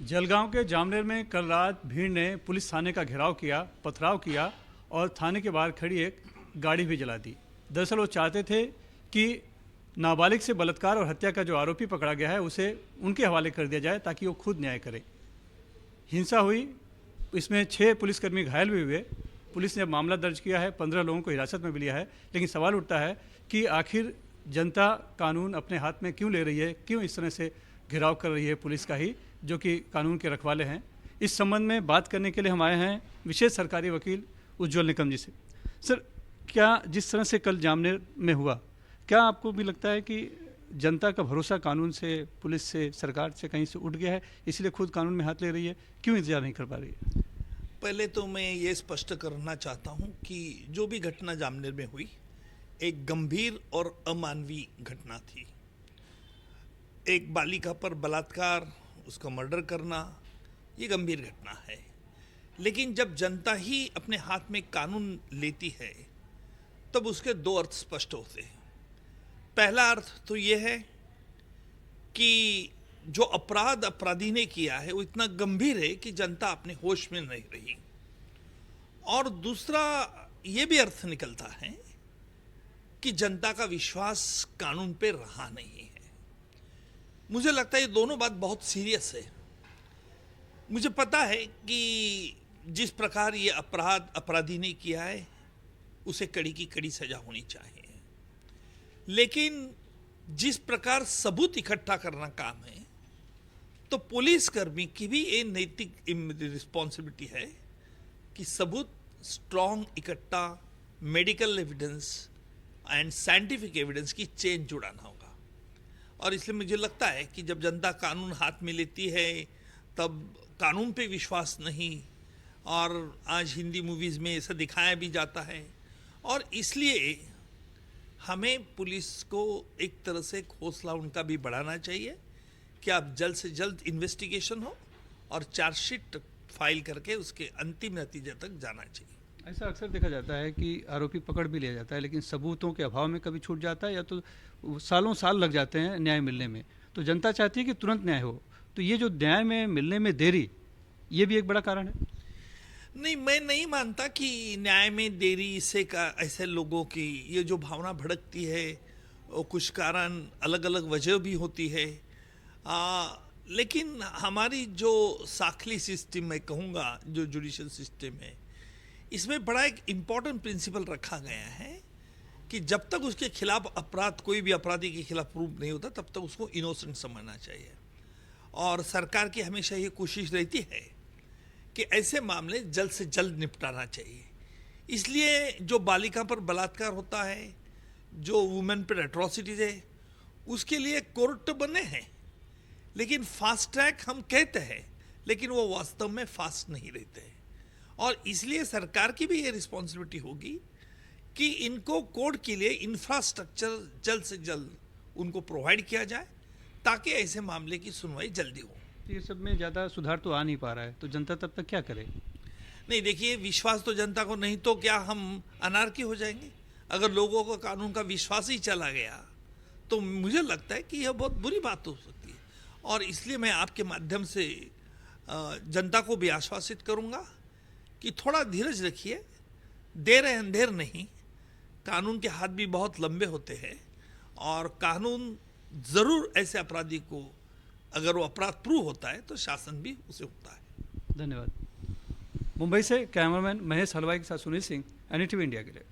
जलगांव के जामनेर में कल रात भीड़ ने पुलिस थाने का घेराव किया, पथराव किया और थाने के बाहर खड़ी एक गाड़ी भी जला दी। दरअसल वो चाहते थे कि नाबालिग से बलात्कार और हत्या का जो आरोपी पकड़ा गया है उसे उनके हवाले कर दिया जाए ताकि वो खुद न्याय करें। हिंसा हुई, इसमें 6 पुलिसकर्मी घायल भी हुए। पुलिस ने अब मामला दर्ज किया है, 15 लोगों को हिरासत में भी लिया है। लेकिन सवाल उठता है कि आखिर जनता कानून अपने हाथ में क्यों ले रही है, क्यों इस तरह से घेराव कर रही है पुलिस का ही, जो कि कानून के रखवाले हैं। इस संबंध में बात करने के लिए हम आए हैं विशेष सरकारी वकील उज्ज्वल निकम जी से। सर, क्या जिस तरह से कल जामनेर में हुआ, क्या आपको भी लगता है कि जनता का भरोसा कानून से, पुलिस से, सरकार से कहीं से उठ गया है, इसलिए खुद कानून में हाथ ले रही है, क्यों इंतजार नहीं कर पा रही है? पहले तो मैं ये स्पष्ट करना चाहता हूँ कि जो भी घटना जामनेर में हुई एक गंभीर और अमानवीय घटना थी। एक बालिका पर बलात्कार, उसका मर्डर करना, ये गंभीर घटना है। लेकिन जब जनता ही अपने हाथ में कानून लेती है तब उसके 2 अर्थ स्पष्ट होते हैं। पहला अर्थ तो ये है कि जो अपराध अपराधी ने किया है वो इतना गंभीर है कि जनता अपने होश में नहीं रही। और दूसरा ये भी अर्थ निकलता है कि जनता का विश्वास कानून पे रहा नहीं है। मुझे लगता है ये दोनों बात बहुत सीरियस है। मुझे पता है कि जिस प्रकार ये अपराध अपराधी ने किया है उसे कड़ी की कड़ी सजा होनी चाहिए, लेकिन जिस प्रकार सबूत इकट्ठा करना काम है तो पुलिसकर्मी की भी ये नैतिक रिस्पॉन्सिबिलिटी है कि सबूत स्ट्रॉन्ग इकट्ठा, medical evidence and scientific evidence की चेन जुड़ाना होगा। और इसलिए मुझे लगता है कि जब जनता कानून हाथ में लेती है तब कानून पे विश्वास नहीं, और आज हिंदी मूवीज़ में ऐसा दिखाया भी जाता है। और इसलिए हमें पुलिस को एक तरह से हौसला उनका भी बढ़ाना चाहिए कि अब जल्द से जल्द इन्वेस्टिगेशन हो और चार्जशीट फाइल करके उसके अंतिम नतीजे तक जाना चाहिए। ऐसा अक्सर देखा जाता है कि आरोपी पकड़ भी लिया जाता है, लेकिन सबूतों के अभाव में कभी छूट जाता है या तो सालों साल लग जाते हैं न्याय मिलने में। तो जनता चाहती है कि तुरंत न्याय हो, तो ये जो न्याय में मिलने में देरी, ये भी एक बड़ा कारण है। नहीं, मैं नहीं मानता कि न्याय में देरी से का ऐसे लोगों की ये जो भावना भड़कती है वो कुछ कारण अलग अलग वजह भी होती है। लेकिन हमारी जो साखली सिस्टम मैं कहूँगा, जो जुडिशल सिस्टम है, इसमें बड़ा एक इम्पॉर्टेंट प्रिंसिपल रखा गया है कि जब तक उसके खिलाफ अपराध, कोई भी अपराधी के खिलाफ प्रूव नहीं होता तब तक उसको इनोसेंट समझना चाहिए। और सरकार की हमेशा ये कोशिश रहती है कि ऐसे मामले जल्द से जल्द निपटाना चाहिए। इसलिए जो बालिका पर बलात्कार होता है, जो वुमेन पर एट्रोसिटीज है, उसके लिए कोर्ट बने हैं, लेकिन फास्ट ट्रैक हम कहते हैं लेकिन वो वास्तव में फास्ट नहीं रहते हैं। और इसलिए सरकार की भी ये रिस्पॉन्सिबिलिटी होगी कि इनको कोर्ट के लिए इंफ्रास्ट्रक्चर जल्द से जल्द उनको प्रोवाइड किया जाए ताकि ऐसे मामले की सुनवाई जल्दी हो। ये सब में ज़्यादा सुधार तो आ नहीं पा रहा है, तो जनता तब तक क्या करे? नहीं, देखिए, विश्वास तो जनता को नहीं तो क्या हम अनारकी हो जाएंगे? अगर लोगों को कानून का विश्वास ही चला गया तो मुझे लगता है कि यह बहुत बुरी बात हो सकती है। और इसलिए मैं आपके माध्यम से जनता को भी आश्वासित करूंगा कि थोड़ा धीरज रखिए, देर है अंधेर नहीं। कानून के हाथ भी बहुत लंबे होते हैं और कानून ज़रूर ऐसे अपराधी को, अगर वो अपराध प्रूव होता है तो शासन भी उसे होता है। धन्यवाद। मुंबई से कैमरामैन महेश हलवाई के साथ सुनील सिंह, NDTV इंडिया के लिए।